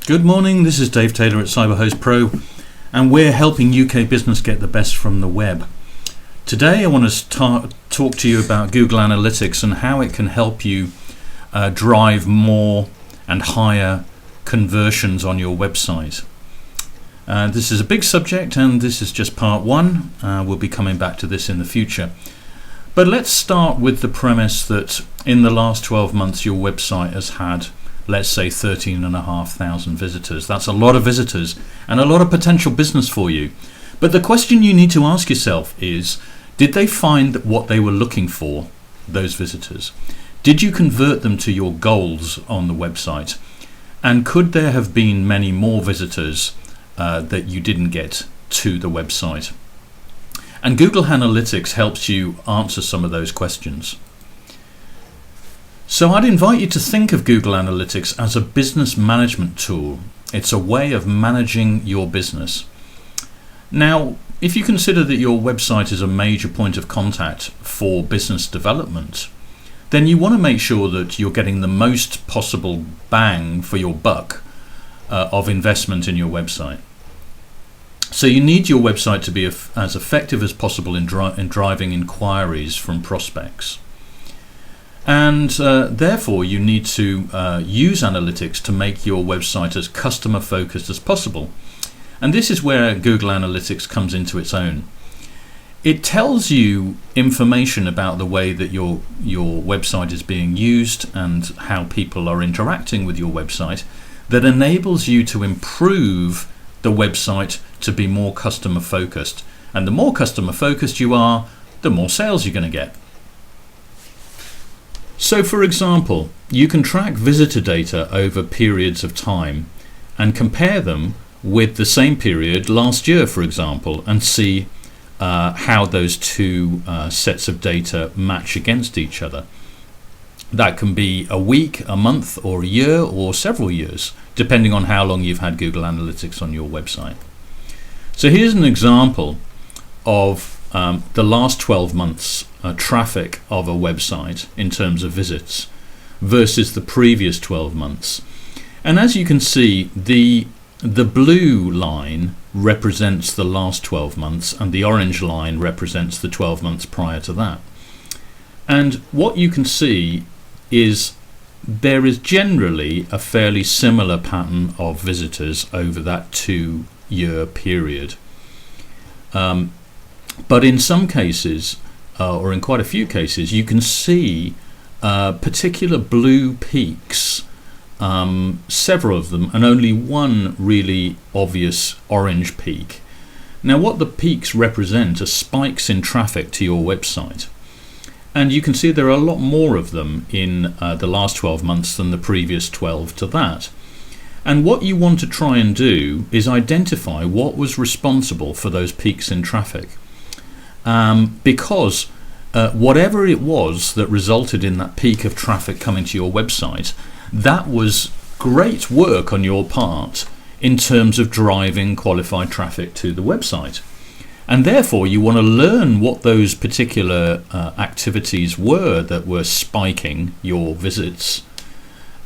Good morning, this is Dave Taylor at CyberHost Pro, and we're helping UK business get the best from the web. Today I want to talk to you about Google Analytics and how it can help you drive more and higher conversions on your website. This is a big subject and this is just part one. We'll be coming back to this in the future. But let's start with the premise that in the last 12 months your website has had, let's say, 13,500 visitors. That's a lot of visitors and a lot of potential business for you. But the question you need to ask yourself is, did they find what they were looking for, those visitors? Did you convert them to your goals on the website? And could there have been many more visitors that you didn't get to the website? And Google Analytics helps you answer some of those questions. So I'd invite you to think of Google Analytics as a business management tool. It's a way of managing your business. Now, if you consider that your website is a major point of contact for business development, then you want to make sure that you're getting the most possible bang for your buck of investment in your website. So you need your website to be as effective as possible in driving inquiries from prospects. And therefore you need to use analytics to make your website as customer focused as possible. And this is where Google Analytics comes into its own. It tells you information about the way that your website is being used and how people are interacting with your website that enables you to improve the website to be more customer focused. And the more customer focused you are, the more sales you're going to get. So for example, you can track visitor data over periods of time and compare them with the same period last year, for example, and see how those two sets of data match against each other. That can be a week, a month, or a year, or several years, depending on how long you've had Google Analytics on your website. So here's an example of the last 12 months traffic of a website in terms of visits versus the previous 12 months. And as you can see, the blue line represents the last 12 months and the orange line represents the 12 months prior to that. And what you can see is there is generally a fairly similar pattern of visitors over that 2-year period. But in some cases, or in quite a few cases, you can see particular blue peaks, several of them, and only one really obvious orange peak. Now what the peaks represent are spikes in traffic to your website. And you can see there are a lot more of them in the last 12 months than the previous 12 to that. And what you want to try and do is identify what was responsible for those peaks in traffic. Because whatever it was that resulted in that peak of traffic coming to your website, that was great work on your part in terms of driving qualified traffic to the website. And therefore you want to learn what those particular activities were that were spiking your visits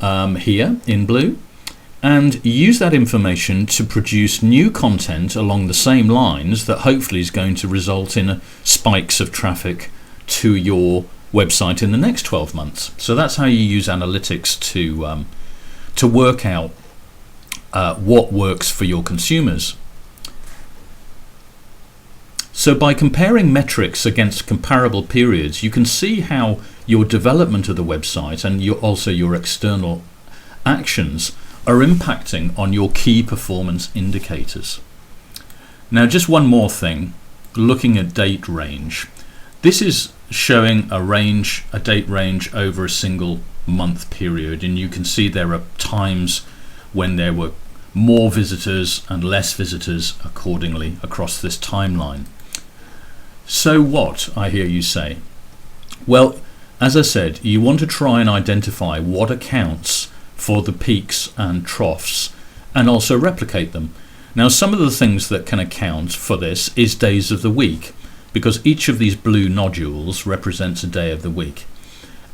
here in blue, and use that information to produce new content along the same lines that hopefully is going to result in spikes of traffic to your website in the next 12 months. So that's how you use analytics to work out what works for your consumers. So by comparing metrics against comparable periods, you can see how your development of the website and also your external actions are impacting on your key performance indicators. Now just one more thing, looking at date range. This is showing a date range over a single month period, and you can see there are times when there were more visitors and less visitors accordingly across this timeline. So what, I hear you say? Well, as I said, you want to try and identify what accounts for the peaks and troughs and also replicate them. Now some of the things that can account for this is days of the week, because each of these blue nodules represents a day of the week.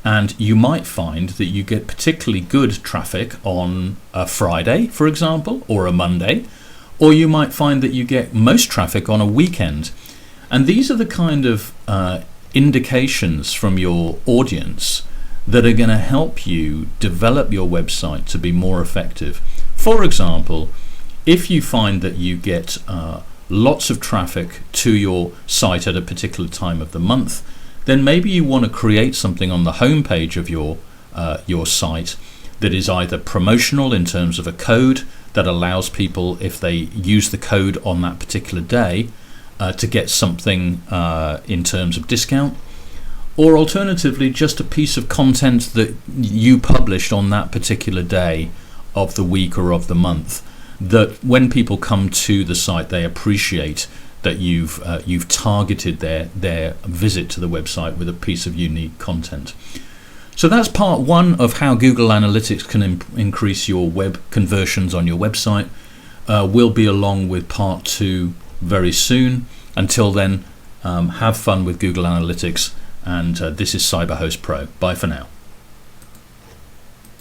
And you might find that you get particularly good traffic on a Friday, for example, or a Monday, or you might find that you get most traffic on a weekend. And these are the kind of indications from your audience that are going to help you develop your website to be more effective. For example, if you find that you get lots of traffic to your site at a particular time of the month, then maybe you want to create something on the home page of your site that is either promotional in terms of a code that allows people, if they use the code on that particular day, to get something in terms of discount, or alternatively just a piece of content that you published on that particular day of the week or of the month, that when people come to the site they appreciate that you've targeted their visit to the website with a piece of unique content. So that's part one of how Google Analytics can increase your web conversions on your website. We'll be along with part two very soon. Until then, have fun with Google Analytics, and this is CyberHost Pro. Bye for now.